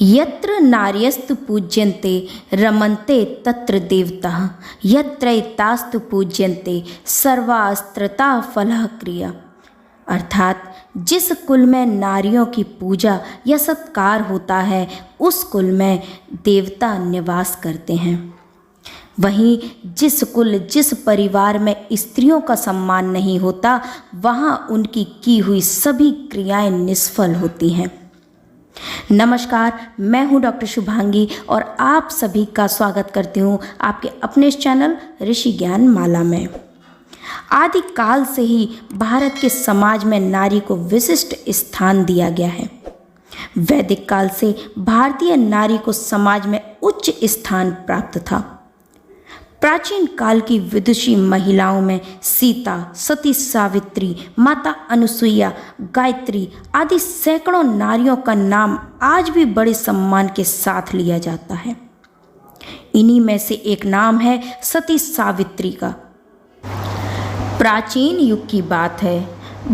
यत्र नार्यस्तु पूज्यन्ते रमन्ते तत्र देवताः यत्रैतास्तु पूज्यन्ते सर्वास्त्रता फलः क्रिया। अर्थात जिस कुल में नारियों की पूजा या सत्कार होता है उस कुल में देवता निवास करते हैं। वहीं जिस परिवार में स्त्रियों का सम्मान नहीं होता वहाँ उनकी की हुई सभी क्रियाएं निष्फल होती हैं। नमस्कार, मैं हूं डॉक्टर शुभांगी और आप सभी का स्वागत करती हूं आपके अपने इस चैनल ऋषि ज्ञान माला में। आदिकाल से ही भारत के समाज में नारी को विशिष्ट स्थान दिया गया है। वैदिक काल से भारतीय नारी को समाज में उच्च स्थान प्राप्त था। प्राचीन काल की विदुषी महिलाओं में सीता, सती सावित्री, माता अनुसुईया, गायत्री आदि सैकड़ों नारियों का नाम आज भी बड़े सम्मान के साथ लिया जाता है। इन्हीं में से एक नाम है सती सावित्री का। प्राचीन युग की बात है।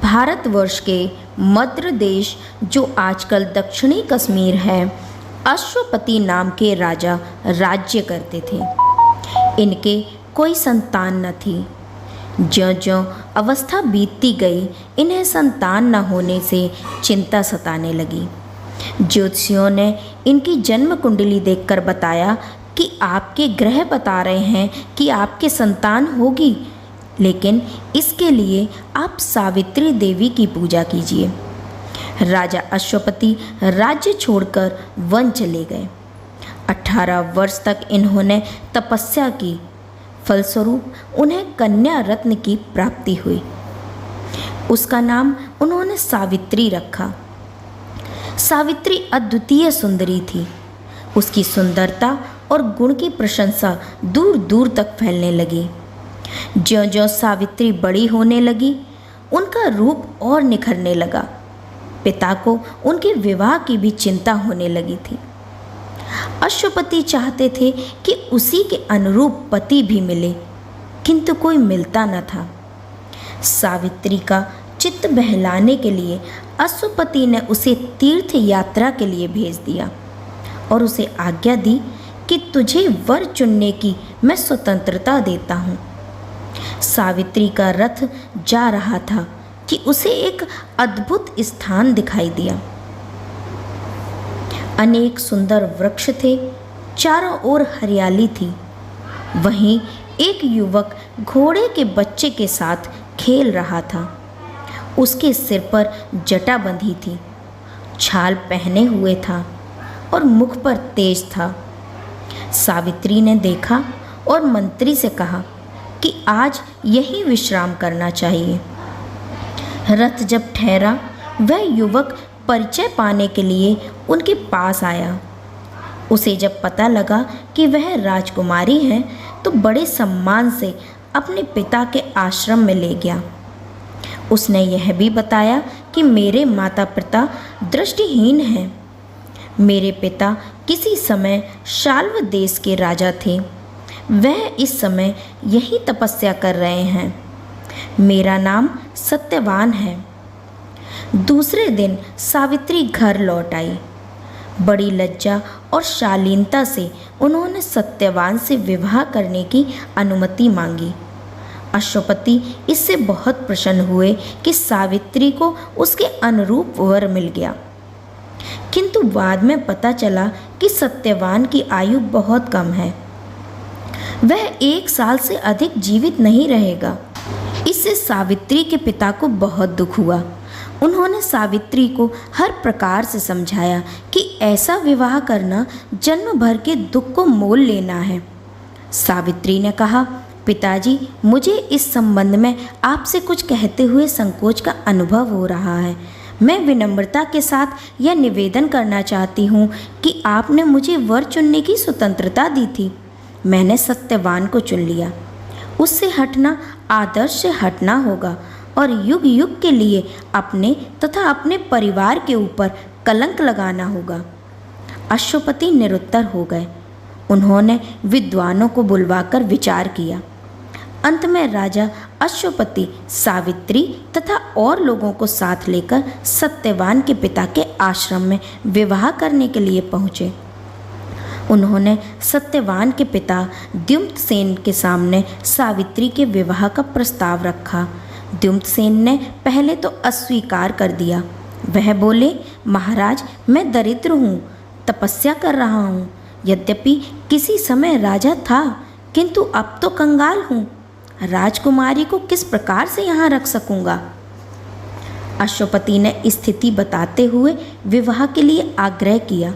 भारतवर्ष के मध्य देश, जो आजकल दक्षिणी कश्मीर है, अश्वपति नाम के राजा राज्य करते थे। इनके कोई संतान न थी। ज्यों-ज्यों अवस्था बीतती गई, इन्हें संतान न होने से चिंता सताने लगी। ज्योतिषियों ने इनकी जन्म कुंडली देखकर बताया कि आपके ग्रह बता रहे हैं कि आपके संतान होगी, लेकिन इसके लिए आप सावित्री देवी की पूजा कीजिए। राजा अश्वपति राज्य छोड़कर वन चले गए। 18 वर्ष तक इन्होंने तपस्या की। फलस्वरूप उन्हें कन्या रत्न की प्राप्ति हुई। उसका नाम उन्होंने सावित्री रखा। सावित्री अद्वितीय सुंदरी थी। उसकी सुंदरता और गुण की प्रशंसा दूर दूर तक फैलने लगी। ज्यों-ज्यों सावित्री बड़ी होने लगी, उनका रूप और निखरने लगा। पिता को उनके विवाह की भी चिंता होने लगी थी। अश्वपति चाहते थे कि उसी के अनुरूप पति भी मिले, किंतु कोई मिलता न था। सावित्री का चित्त बहलाने के लिए अश्वपति ने उसे तीर्थ यात्रा के लिए भेज दिया और उसे आज्ञा दी कि तुझे वर चुनने की मैं स्वतंत्रता देता हूँ। सावित्री का रथ जा रहा था कि उसे एक अद्भुत स्थान दिखाई दिया। अनेक सुंदर वृक्ष थे, चारों ओर हरियाली थी। वहीं एक युवक घोड़े के बच्चे के साथ खेल रहा था। उसके सिर पर जटा बंधी थी, छाल पहने हुए था और मुख पर तेज था। सावित्री ने देखा और मंत्री से कहा कि आज यहीं विश्राम करना चाहिए। रथ जब ठहरा, वह युवक परिचय पाने के लिए उनके पास आया। उसे जब पता लगा कि वह राजकुमारी है तो बड़े सम्मान से अपने पिता के आश्रम में ले गया। उसने यह भी बताया कि मेरे माता पिता दृष्टिहीन हैं। मेरे पिता किसी समय शाल्व देश के राजा थे। वह इस समय यही तपस्या कर रहे हैं। मेरा नाम सत्यवान है। दूसरे दिन सावित्री घर लौट आई। बड़ी लज्जा और शालीनता से उन्होंने सत्यवान से विवाह करने की अनुमति मांगी। अश्वपति इससे बहुत प्रसन्न हुए कि सावित्री को उसके अनुरूप वर मिल गया। किंतु बाद में पता चला कि सत्यवान की आयु बहुत कम है। वह 1 साल से अधिक जीवित नहीं रहेगा। इससे सावित्री के पिता को बहुत दुख हुआ। उन्होंने सावित्री को हर प्रकार से समझाया कि ऐसा विवाह करना जन्म भर के दुख को मोल लेना है। सावित्री ने कहा, पिताजी, मुझे इस संबंध में आपसे कुछ कहते हुए संकोच का अनुभव हो रहा है। मैं विनम्रता के साथ यह निवेदन करना चाहती हूँ कि आपने मुझे वर चुनने की स्वतंत्रता दी थी। मैंने सत्यवान को चुन लिया। उससे हटना आदर्श से हटना होगा और युग युग के लिए अपने तथा अपने परिवार के ऊपर कलंक लगाना होगा। अश्वपति निरुत्तर हो गए। उन्होंने विद्वानों को बुलवाकर विचार किया। अंत में राजा अश्वपति सावित्री तथा और लोगों को साथ लेकर सत्यवान के पिता के आश्रम में विवाह करने के लिए पहुँचे। उन्होंने सत्यवान के पिता द्युम्नसेन के सामने सावित्री के विवाह का प्रस्ताव रखा। द्युम्नसेन ने पहले तो अस्वीकार कर दिया। वह बोले, महाराज, मैं दरिद्र हूँ, तपस्या कर रहा हूँ। यद्यपि किसी समय राजा था, किंतु अब तो कंगाल हूँ। राजकुमारी को किस प्रकार से यहाँ रख सकूँगा। अश्वपति ने स्थिति बताते हुए विवाह के लिए आग्रह किया।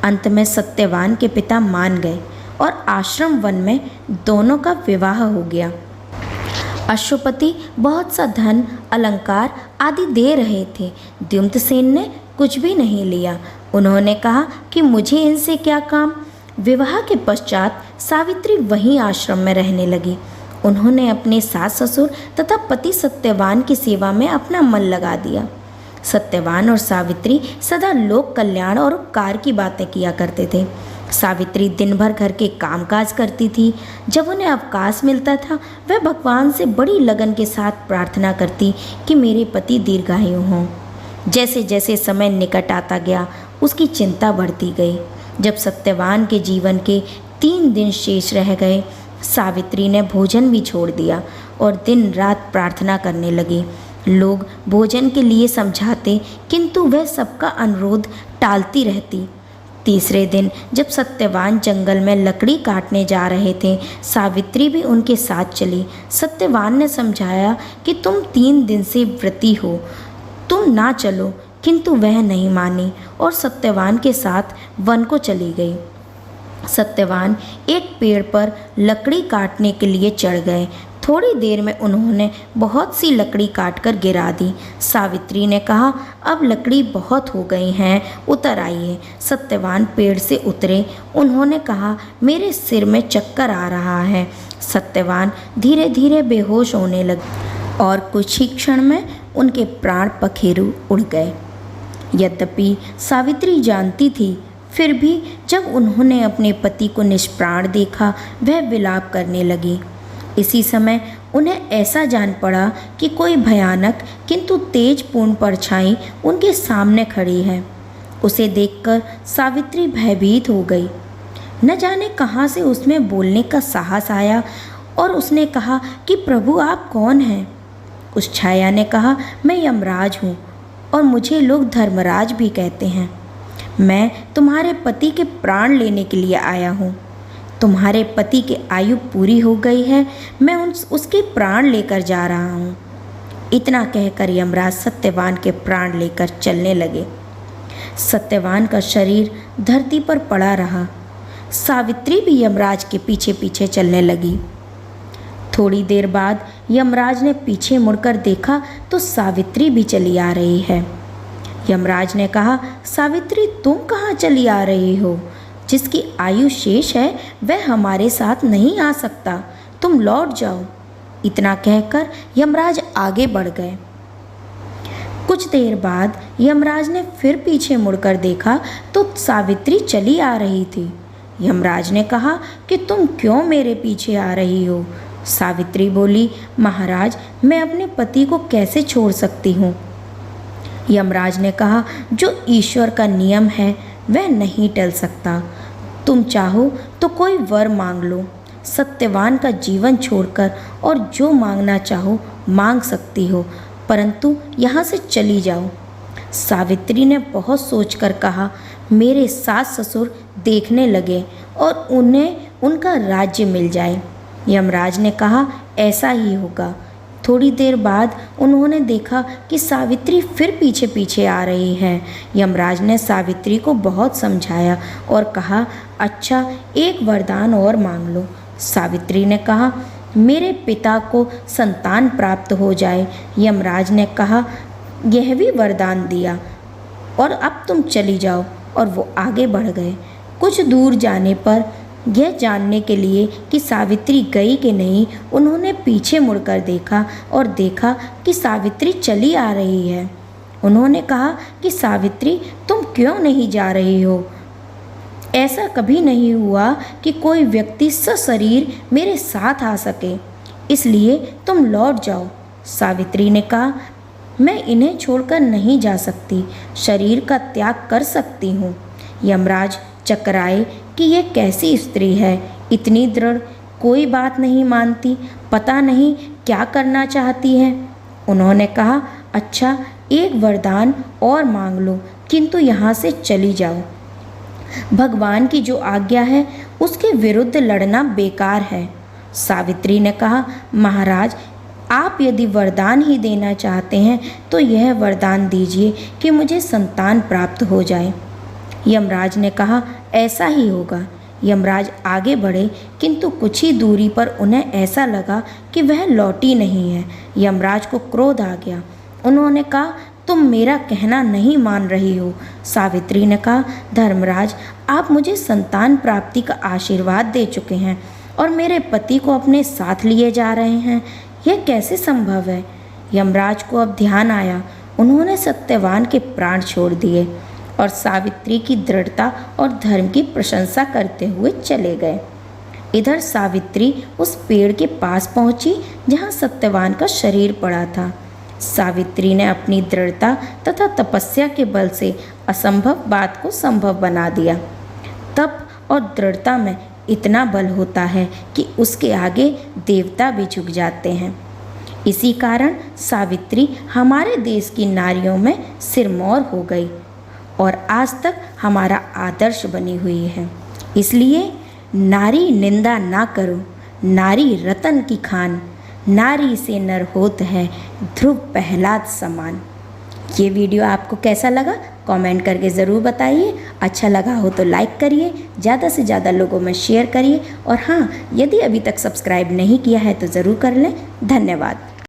अंत में सत्यवान के पिता मान गए और आश्रम वन में दोनों का विवाह हो गया। अश्वपति बहुत सा धन, अलंकार आदि दे रहे थे। द्युम्नसेन ने कुछ भी नहीं लिया। उन्होंने कहा कि मुझे इनसे क्या काम। विवाह के पश्चात सावित्री वहीं आश्रम में रहने लगी। उन्होंने अपने सास ससुर तथा पति सत्यवान की सेवा में अपना मन लगा दिया। सत्यवान और सावित्री सदा लोक कल्याण और उपकार की बातें किया करते थे। सावित्री दिन भर घर के कामकाज करती थी। जब उन्हें अवकाश मिलता था, वह भगवान से बड़ी लगन के साथ प्रार्थना करती कि मेरे पति दीर्घायु हों। जैसे जैसे समय निकट आता गया, उसकी चिंता बढ़ती गई। जब सत्यवान के जीवन के 3 दिन शेष रह गए, सावित्री ने भोजन भी छोड़ दिया और दिन रात प्रार्थना करने लगी। लोग भोजन के लिए समझाते, किंतु वह सबका अनुरोध टालती रहती। तीसरे दिन जब सत्यवान जंगल में लकड़ी काटने जा रहे थे, सावित्री भी उनके साथ चली। सत्यवान ने समझाया कि तुम 3 दिन से व्रती हो, तुम ना चलो, किंतु वह नहीं मानी और सत्यवान के साथ वन को चली गई। सत्यवान एक पेड़ पर लकड़ी काटने के लिए चढ़ गए। थोड़ी देर में उन्होंने बहुत सी लकड़ी काटकर गिरा दी। सावित्री ने कहा, अब लकड़ी बहुत हो गई हैं, उतर आइए। सत्यवान पेड़ से उतरे। उन्होंने कहा, मेरे सिर में चक्कर आ रहा है। सत्यवान धीरे धीरे बेहोश होने लगे और कुछ ही क्षण में उनके प्राण पखेरु उड़ गए। यद्यपि सावित्री जानती थी, फिर भी जब उन्होंने अपने पति को निष्प्राण देखा, वह विलाप करने लगी। इसी समय उन्हें ऐसा जान पड़ा कि कोई भयानक किंतु तेजपूर्ण परछाई उनके सामने खड़ी है। उसे देखकर सावित्री भयभीत हो गई। न जाने कहाँ से उसमें बोलने का साहस आया और उसने कहा कि प्रभु, आप कौन हैं। उस छाया ने कहा, मैं यमराज हूँ और मुझे लोग धर्मराज भी कहते हैं। मैं तुम्हारे पति के प्राण लेने के लिए आया हूँ। तुम्हारे पति की आयु पूरी हो गई है, मैं उसके प्राण लेकर जा रहा हूँ। इतना कहकर यमराज सत्यवान के प्राण लेकर चलने लगे। सत्यवान का शरीर धरती पर पड़ा रहा। सावित्री भी यमराज के पीछे पीछे चलने लगी। थोड़ी देर बाद यमराज ने पीछे मुड़कर देखा तो सावित्री भी चली आ रही है। यमराज ने कहा, सावित्री, तुम कहाँ चली आ रही हो? जिसकी आयु शेष है वह हमारे साथ नहीं आ सकता, तुम लौट जाओ। इतना कहकर यमराज आगे बढ़ गए। कुछ देर बाद यमराज ने फिर पीछे मुड़कर देखा तो सावित्री चली आ रही थी। यमराज ने कहा कि तुम क्यों मेरे पीछे आ रही हो? सावित्री बोली, महाराज, मैं अपने पति को कैसे छोड़ सकती हूँ। यमराज ने कहा, जो ईश्वर का नियम है वह नहीं टल सकता। तुम चाहो तो कोई वर मांग लो। सत्यवान का जीवन छोड़कर और जो मांगना चाहो मांग सकती हो, परंतु यहाँ से चली जाओ। सावित्री ने बहुत सोचकर कहा, मेरे सास ससुर देखने लगे और उन्हें उनका राज्य मिल जाए। यमराज ने कहा, ऐसा ही होगा। थोड़ी देर बाद उन्होंने देखा कि सावित्री फिर पीछे पीछे आ रही है। यमराज ने सावित्री को बहुत समझाया और कहा, अच्छा, एक वरदान और मांग लो। सावित्री ने कहा, मेरे पिता को संतान प्राप्त हो जाए। यमराज ने कहा, यह भी वरदान दिया और अब तुम चली जाओ। और वो आगे बढ़ गए। कुछ दूर जाने पर यह जानने के लिए कि सावित्री गई कि नहीं, उन्होंने पीछे मुड़कर देखा और देखा कि सावित्री चली आ रही है। उन्होंने कहा कि सावित्री, तुम क्यों नहीं जा रही हो? ऐसा कभी नहीं हुआ कि कोई व्यक्ति सशरीर मेरे साथ आ सके। इसलिए तुम लौट जाओ। सावित्री ने कहा, मैं इन्हें छोड़कर नहीं जा सकती, शरीर का त्याग कर सकती हूँ। यमराज चकराए कि ये कैसी स्त्री है, इतनी दृढ़, कोई बात नहीं मानती, पता नहीं क्या करना चाहती है। उन्होंने कहा, अच्छा एक वरदान और मांग लो, किंतु यहाँ से चली जाओ। भगवान की जो आज्ञा है उसके विरुद्ध लड़ना बेकार है। सावित्री ने कहा, महाराज आप यदि वरदान ही देना चाहते हैं तो यह वरदान दीजिए कि मुझे संतान प्राप्त हो जाए। यमराज ने कहा, ऐसा ही होगा। यमराज आगे बढ़े, किंतु कुछ ही दूरी पर उन्हें ऐसा लगा कि वह लौटी नहीं है। यमराज को क्रोध आ गया। उन्होंने कहा, तुम मेरा कहना नहीं मान रही हो। सावित्री ने कहा, धर्मराज आप मुझे संतान प्राप्ति का आशीर्वाद दे चुके हैं और मेरे पति को अपने साथ लिए जा रहे हैं, यह कैसे संभव है? यमराज को अब ध्यान आया। उन्होंने सत्यवान के प्राण छोड़ दिए और सावित्री की दृढ़ता और धर्म की प्रशंसा करते हुए चले गए। इधर सावित्री उस पेड़ के पास पहुंची जहां सत्यवान का शरीर पड़ा था। सावित्री ने अपनी दृढ़ता तथा तपस्या के बल से असंभव बात को संभव बना दिया। तप और दृढ़ता में इतना बल होता है कि उसके आगे देवता भी झुक जाते हैं। इसी कारण सावित्री हमारे देश की नारियों में सिरमौर हो गई और आज तक हमारा आदर्श बनी हुई है। इसलिए नारी निंदा ना करो, नारी रतन की खान, नारी से नर होत है ध्रुव प्रहलाद समान। ये वीडियो आपको कैसा लगा कमेंट करके ज़रूर बताइए। अच्छा लगा हो तो लाइक करिए, ज़्यादा से ज़्यादा लोगों में शेयर करिए और हाँ, यदि अभी तक सब्सक्राइब नहीं किया है तो ज़रूर कर लें। धन्यवाद।